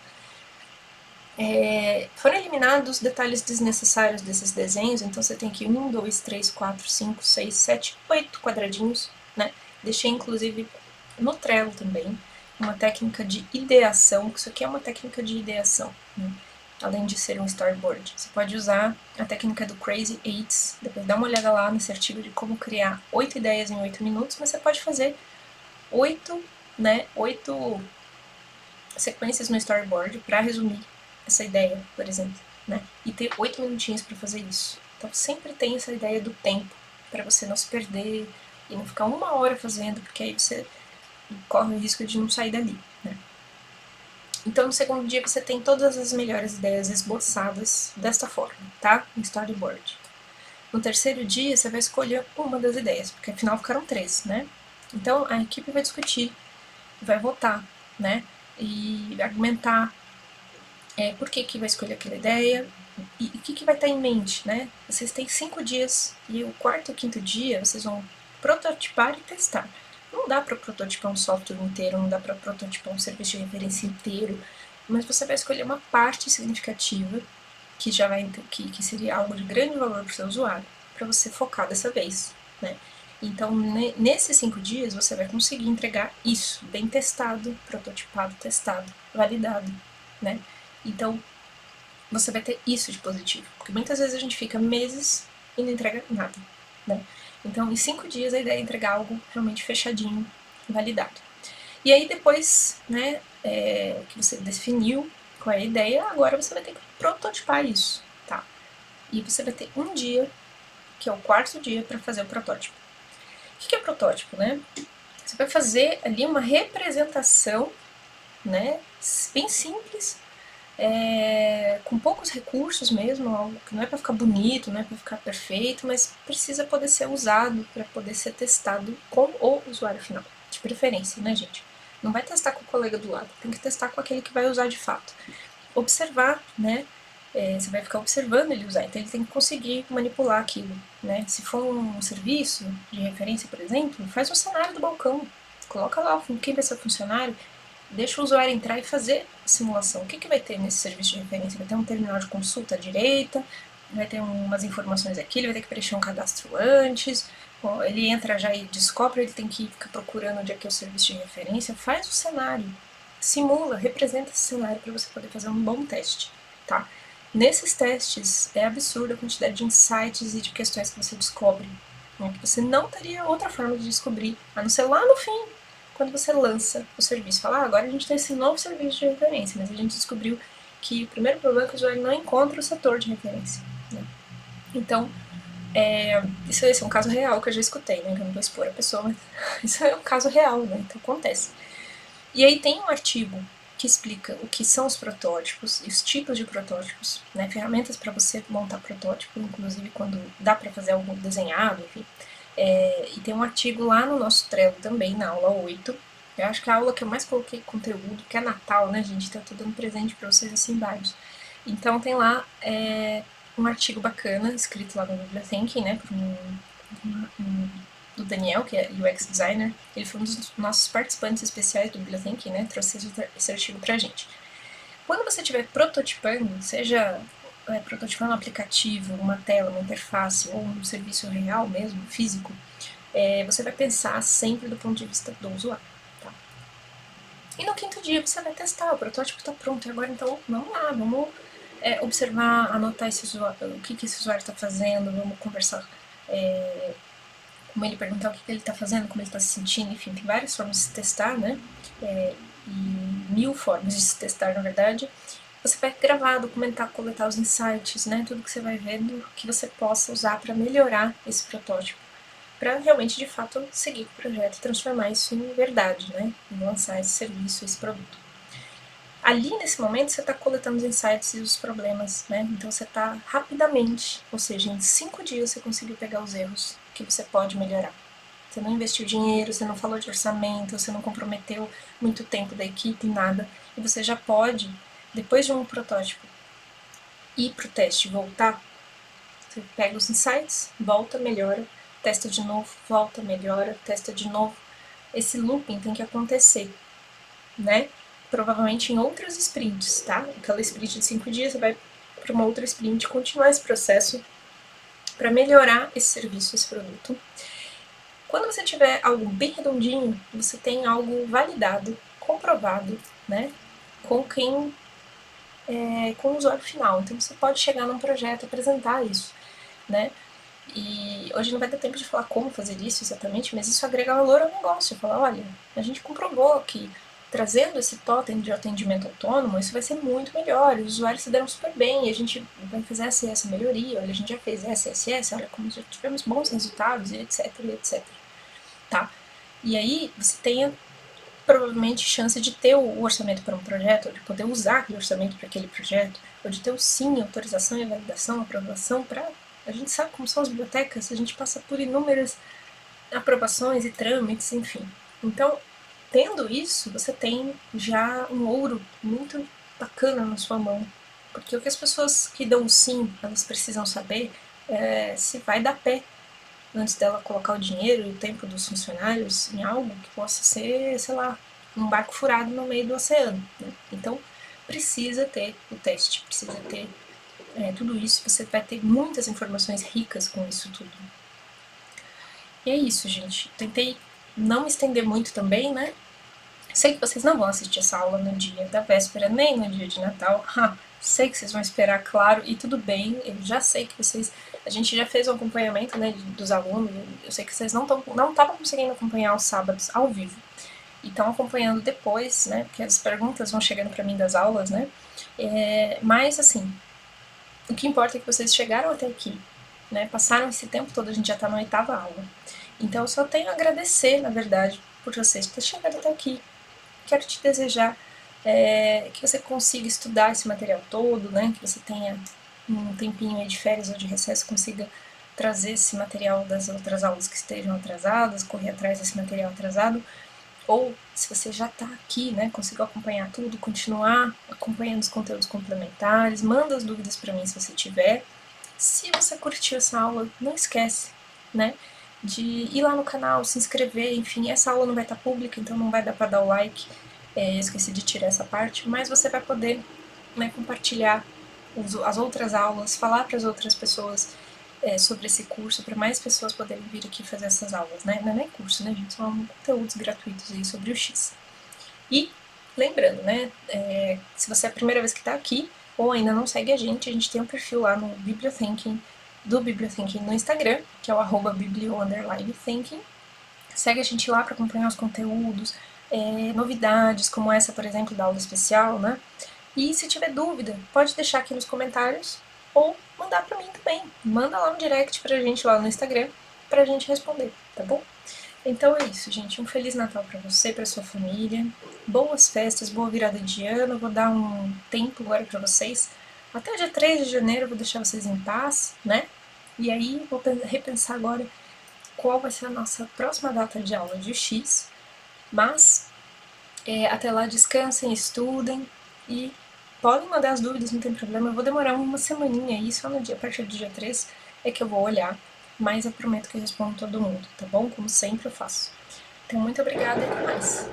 S1: Foram eliminados detalhes desnecessários desses desenhos, então você tem aqui 1, 2, 3, 4, 5, 6, 7, 8 quadradinhos, né? Deixei inclusive no Trello também uma técnica de ideação, que isso aqui é uma técnica de ideação, né? Além de ser um storyboard. Você pode usar a técnica do Crazy Eights, depois dá uma olhada lá nesse artigo de como criar 8 ideias em 8 minutos, mas você pode fazer 8, né, 8 sequências no storyboard para resumir essa ideia, por exemplo, né? E ter 8 minutinhos para fazer isso. Então sempre tem essa ideia do tempo, para você não se perder e não ficar 1 hora fazendo, porque aí você corre o risco de não sair dali, né? Então no segundo dia você tem todas as melhores ideias esboçadas desta forma, tá? No storyboard. No terceiro dia você vai escolher uma das ideias, porque afinal ficaram 3, né? Então a equipe vai discutir, vai votar, né? E argumentar por que vai escolher aquela ideia e o que vai estar em mente, né? Vocês têm 5 dias e o quarto e quinto dia vocês vão prototipar e testar. Não dá para prototipar um software inteiro, não dá para prototipar um serviço de referência inteiro, mas você vai escolher uma parte significativa que já vai que seria algo de grande valor para o seu usuário, para você focar dessa vez, né? Então, nesses 5 dias, você vai conseguir entregar isso, bem testado, prototipado, testado, validado, né? Então, você vai ter isso de positivo, porque muitas vezes a gente fica meses e não entrega nada, né? Então, em 5 dias, a ideia é entregar algo realmente fechadinho, validado. E aí, depois, né, que você definiu qual é a ideia, agora você vai ter que prototipar isso, tá? E você vai ter um dia, que é o quarto dia, para fazer o protótipo. O que é protótipo, né? Você vai fazer ali uma representação, né, bem simples, com poucos recursos mesmo, algo que não é para ficar bonito, não é para ficar perfeito, mas precisa poder ser usado para poder ser testado com o usuário final, de preferência, né, gente? Não vai testar com o colega do lado, tem que testar com aquele que vai usar de fato. Observar, né? Você vai ficar observando ele usar, então ele tem que conseguir manipular aquilo, né? Se for um serviço de referência, por exemplo, faz um cenário do balcão, coloca lá quem vai ser o funcionário, deixa o usuário entrar e fazer a simulação. O que vai ter nesse serviço de referência? Vai ter um terminal de consulta à direita, vai ter umas informações aqui, ele vai ter que preencher um cadastro antes, bom, ele entra já e descobre, ele tem que ficar procurando onde é que é o serviço de referência, faz o cenário, simula, representa esse cenário para você poder fazer um bom teste, tá? Nesses testes é absurda a quantidade de insights e de questões que você descobre, né, que você não teria outra forma de descobrir, a não ser lá no fim, quando você lança o serviço. Fala, agora a gente tem esse novo serviço de referência, mas a gente descobriu que o primeiro problema é que o usuário não encontra o setor de referência, né? Então, isso é um caso real que eu já escutei, né? Que eu não vou expor a pessoa, mas isso é um caso real, né? Então acontece. E aí tem um artigo que explica o que são os protótipos e os tipos de protótipos, né? Ferramentas para você montar protótipo, inclusive quando dá para fazer algo desenhado, enfim. E tem um artigo lá no nosso Trello também, na aula 8. Eu acho que é a aula que eu mais coloquei conteúdo, que é Natal, né, gente? Então eu tô dando presente para vocês assim vários. Então tem lá um artigo bacana, escrito lá no Bibliothinking, né, por do Daniel, que é UX designer. Ele foi um dos nossos participantes especiais do Bibliothinking, né, trouxe esse artigo pra gente. Quando você estiver prototipando, seja prototipando um aplicativo, uma tela, uma interface ou um serviço real mesmo, físico, você vai pensar sempre do ponto de vista do usuário. Tá? E no quinto dia você vai testar, o protótipo está pronto, e agora então vamos lá, vamos observar, anotar o que esse usuário está fazendo, vamos conversar com ele, perguntar o que ele está fazendo, como ele está se sentindo, enfim, tem várias formas de se testar, né? E 1000 formas de se testar, na verdade. Você vai gravar, documentar, coletar os insights, né? Tudo que você vai vendo que você possa usar para melhorar esse protótipo, para realmente, de fato, seguir com o projeto e transformar isso em verdade, né? E lançar esse serviço, esse produto. Ali, nesse momento, você está coletando os insights e os problemas, né? Então você está rapidamente, ou seja, em 5 dias você conseguiu pegar os erros que você pode melhorar. Você não investiu dinheiro, você não falou de orçamento, você não comprometeu muito tempo da equipe, nada. E você já pode, depois de um protótipo, ir para o teste e voltar. Você pega os insights, volta, melhora, testa de novo, volta, melhora, testa de novo. Esse looping tem que acontecer, né? Provavelmente em outras sprints, tá? Aquela sprint de 5 dias, você vai para uma outra sprint, continuar esse processo para melhorar esse serviço, esse produto. Quando você tiver algo bem redondinho, você tem algo validado, comprovado, né? Com quem com o usuário final. Então você pode chegar num projeto e apresentar isso, né? E hoje não vai ter tempo de falar como fazer isso exatamente, mas isso agrega valor ao negócio. Falar, olha, a gente comprovou que trazendo esse totem de atendimento autônomo, isso vai ser muito melhor, os usuários se deram super bem, e a gente vai fazer essa melhoria, olha, a gente já fez essa, olha como já tivemos bons resultados, e etc, e etc. Tá? E aí você tem provavelmente chance de ter o orçamento para um projeto, ou de poder usar aquele orçamento para aquele projeto, ou de ter o sim, autorização e validação, aprovação para... A gente sabe como são as bibliotecas, a gente passa por inúmeras aprovações e trâmites, enfim. Então, tendo isso, você tem já um ouro muito bacana na sua mão. Porque o que as pessoas que dão sim, elas precisam saber é se vai dar pé antes dela colocar o dinheiro e o tempo dos funcionários em algo que possa ser, sei lá, um barco furado no meio do oceano. Né? Então, precisa ter o teste, precisa ter tudo isso. Você vai ter muitas informações ricas com isso tudo. E é isso, gente. Tentei não me estender muito também, né? Sei que vocês não vão assistir essa aula no dia da véspera, nem no dia de Natal. Sei que vocês vão esperar, claro, e tudo bem. Eu já sei que vocês... A gente já fez um acompanhamento, né, dos alunos. Eu sei que vocês não estavam conseguindo acompanhar os sábados ao vivo. E estão acompanhando depois, né, porque as perguntas vão chegando para mim das aulas, né. Mas, assim, o que importa é que vocês chegaram até aqui, né, passaram esse tempo todo, a gente já está na 8ª aula. Então eu só tenho a agradecer, na verdade, por vocês ter chegado até aqui. Quero te desejar que você consiga estudar esse material todo, né? Que você tenha um tempinho aí de férias ou de recesso, consiga trazer esse material das outras aulas que estejam atrasadas, correr atrás desse material atrasado, ou se você já está aqui, né, conseguiu acompanhar tudo, continuar acompanhando os conteúdos complementares, manda as dúvidas para mim se você tiver. Se você curtiu essa aula, não esquece, né, de ir lá no canal, se inscrever, enfim, essa aula não vai estar pública, então não vai dar para dar o like, eu esqueci de tirar essa parte, mas você vai poder, né, compartilhar as outras aulas, falar para as outras pessoas sobre esse curso, para mais pessoas poderem vir aqui fazer essas aulas, né? Não é nem curso, né, gente? São conteúdos gratuitos aí sobre o X. E lembrando, né, se você é a primeira vez que está aqui ou ainda não segue a gente tem um perfil lá no Bibliothinking, do Bibliothinking no Instagram, que é o @biblio_thinking. Segue a gente lá para acompanhar os conteúdos, novidades, como essa, por exemplo, da aula especial, né? E se tiver dúvida, pode deixar aqui nos comentários ou mandar para mim também. Manda lá um direct pra gente lá no Instagram pra gente responder, tá bom? Então é isso, gente. Um Feliz Natal pra você e pra sua família. Boas festas, boa virada de ano. Vou dar um tempo agora pra vocês. Até o dia 3 de janeiro eu vou deixar vocês em paz, né? E aí vou repensar agora qual vai ser a nossa próxima data de aula de X. Mas até lá descansem, estudem e podem mandar as dúvidas, não tem problema. Eu vou demorar uma semaninha aí, só no dia, a partir do dia 3 é que eu vou olhar, mas eu prometo que eu respondo todo mundo, tá bom? Como sempre eu faço. Então, muito obrigada e até mais.